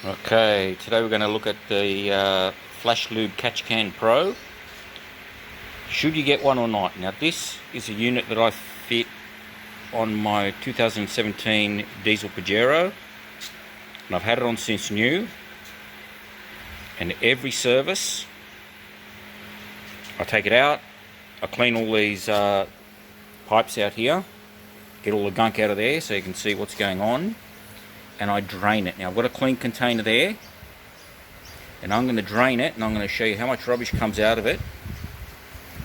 Okay, today we're going to look at the Flash Lube Catch Can Pro. Should you get one or not? Now this is a unit that I fit on my 2017 diesel Pajero, and I've had it on since new, and every service I take it out, I clean all these pipes out here, get all the gunk out of there so you can see what's going on, and I drain it. Now I've got a clean container there, and I'm going to drain it, and I'm going to show you how much rubbish comes out of it.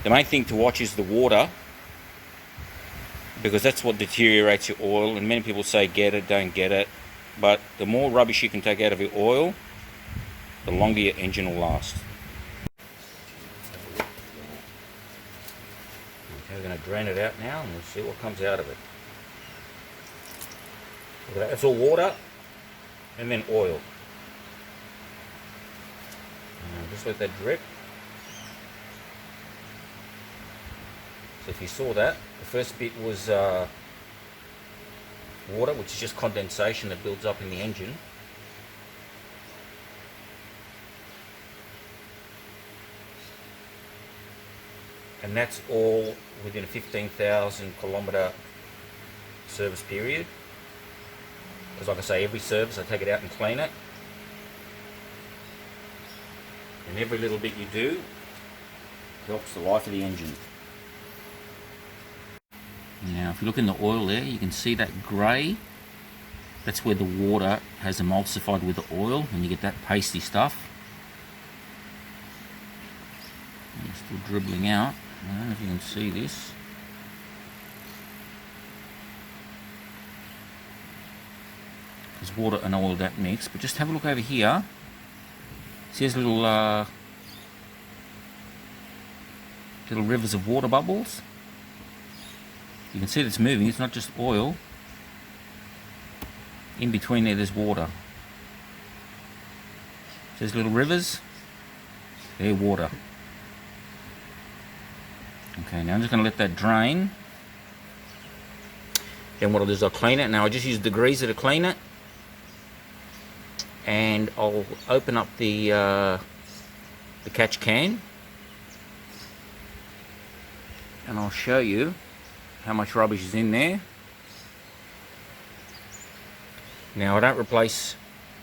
The main thing to watch is the water, because that's what deteriorates your oil, and many people say get it, don't get it, but the more rubbish you can take out of your oil, the longer your engine will last. Okay, we're going to drain it out now, and we'll see what comes out of it. Look at that, that's all water and then oil. And just let that drip. So if you saw that, the first bit was water, which is just condensation that builds up in the engine. And that's all within a 15,000 kilometre service period. Because like I say, every service I take it out and clean it. And every little bit you do helps the life of the engine. Now if you look in the oil there, you can see that grey. That's where the water has emulsified with the oil, and you get that pasty stuff. And it's still dribbling out. I don't know if you can see this. There's water and oil that mix, but just have a look over here. See those little rivers of water bubbles? You can see that it's moving, it's not just oil. In between there, there's water. See those little rivers? They're water. Okay, now I'm just going to let that drain. Then what I'll do is I'll clean it. Now I just use the degreaser to clean it. And I'll open up the catch can. And I'll show you how much rubbish is in there. Now I don't replace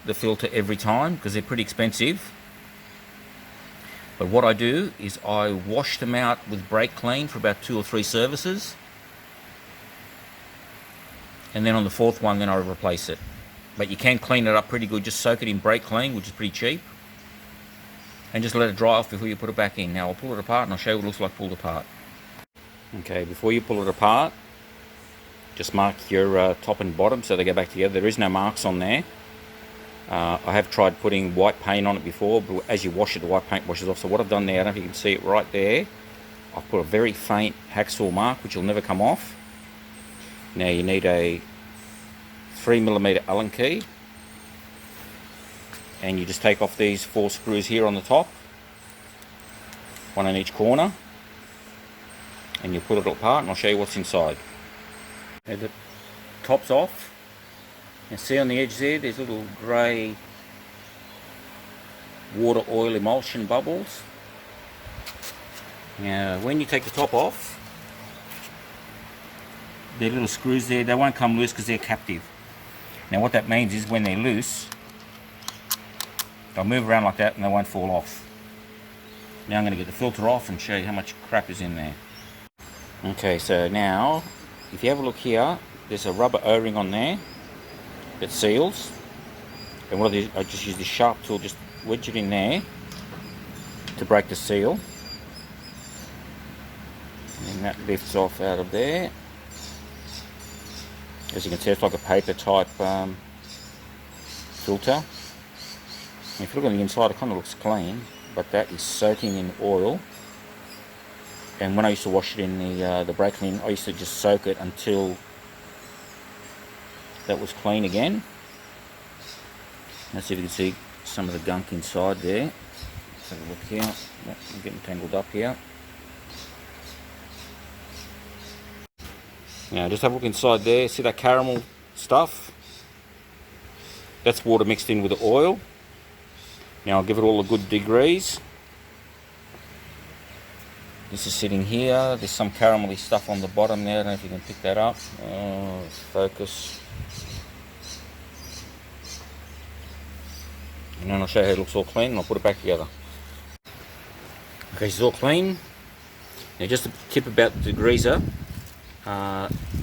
the filter every time because they're pretty expensive. But what I do is I wash them out with brake clean for about 2 or 3 services. And then on the 4th one, then I replace it. But you can clean it up pretty good. Just soak it in brake clean, which is pretty cheap. And just let it dry off before you put it back in. Now I'll pull it apart and I'll show you what it looks like pulled apart. Okay, before you pull it apart, just mark your top and bottom so they go back together. There is no marks on there. I have tried putting white paint on it before, but as you wash it, the white paint washes off. So what I've done there, I don't know if you can see it right there, I've put a very faint hacksaw mark, which will never come off. Now you need a 3mm Allen key, and you just take off these 4 screws here on the top, one on each corner, and you pull it apart, and I'll show you what's inside. Now the top's off. And see on the edge there, there's little grey water oil emulsion bubbles. Now when you take the top off, there are little screws there. They won't come loose because they're captive. Now what that means is when they're loose, they'll move around like that and they won't fall off. Now I'm going to get the filter off and show you how much crap is in there. Okay, so now if you have a look here, there's a rubber O-ring on there that seals, and what I do, I just use this sharp tool, just wedge it in there to break the seal, and then that lifts off out of there. As you can see, it's like a paper type filter. And if you look on the inside, it kind of looks clean, but that is soaking in oil. And when I used to wash it in the brake clean, I used to just soak it until that was clean again. Let's see if you can see some of the gunk inside there. Let's have a look here. I'm getting tangled up here. Now just have a look inside there. See that caramel stuff? that's water mixed in with the oil. Now I'll give it all a good degrease. This is sitting here. There's some caramelly stuff on the bottom there. I don't know if you can pick that up. Focus. And then I'll show you how it looks all clean and I'll put it back together. Okay, it's all clean. Now just a tip about the degreaser.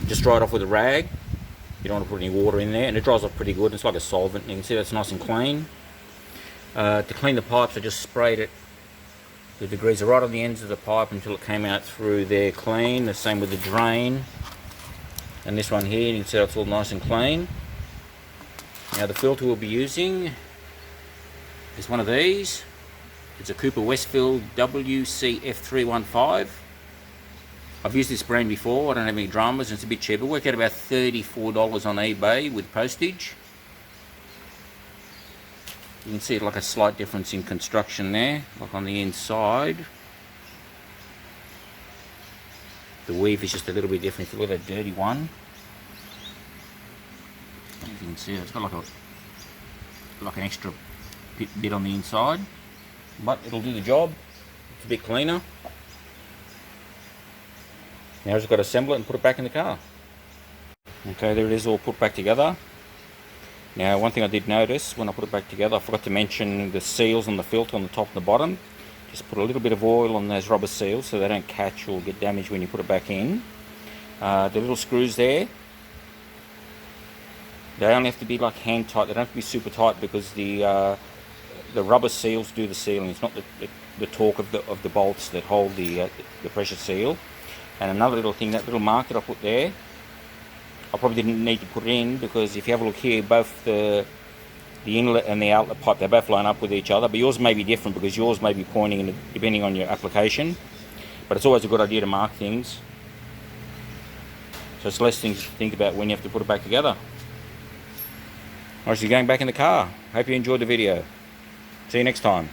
Just dry it off with a rag. You don't want to put any water in there, and it dries off pretty good. It's like a solvent. You can see that's nice and clean. To clean the pipes, I just sprayed it, the degreaser, right on the ends of the pipe until it came out through there clean. The same with the drain. And this one here, you can see it's all nice and clean. Now the filter we'll be using is one of these. It's a Cooper Westfield WCF315. I've used this brand before. I don't have any dramas, and it's a bit cheaper. Worked out about $34 on eBay with postage. You can see like a slight difference in construction there, like on the inside. The weave is just a little bit different. If you look at that dirty one, as you can see, it's got like an extra bit on the inside, but it'll do the job. It's a bit cleaner. Now I've just got to assemble it and put it back in the car. Okay, there it is, all put back together. Now one thing I did notice when I put it back together, I forgot to mention the seals on the filter on the top and the bottom. Just put a little bit of oil on those rubber seals so they don't catch or get damaged when you put it back in. The little screws there, they only have to be like hand tight. They don't have to be super tight because the rubber seals do the sealing. It's not the torque of the bolts that hold the pressure seal. And another little thing, that little mark that I put there, I probably didn't need to put it in because if you have a look here, both the inlet and the outlet pipe, they both line up with each other, but yours may be different because yours may be pointing in depending on your application. But it's always a good idea to mark things, so it's less things to think about when you have to put it back together. Alright, so you're going back in the car. Hope you enjoyed the video. See you next time.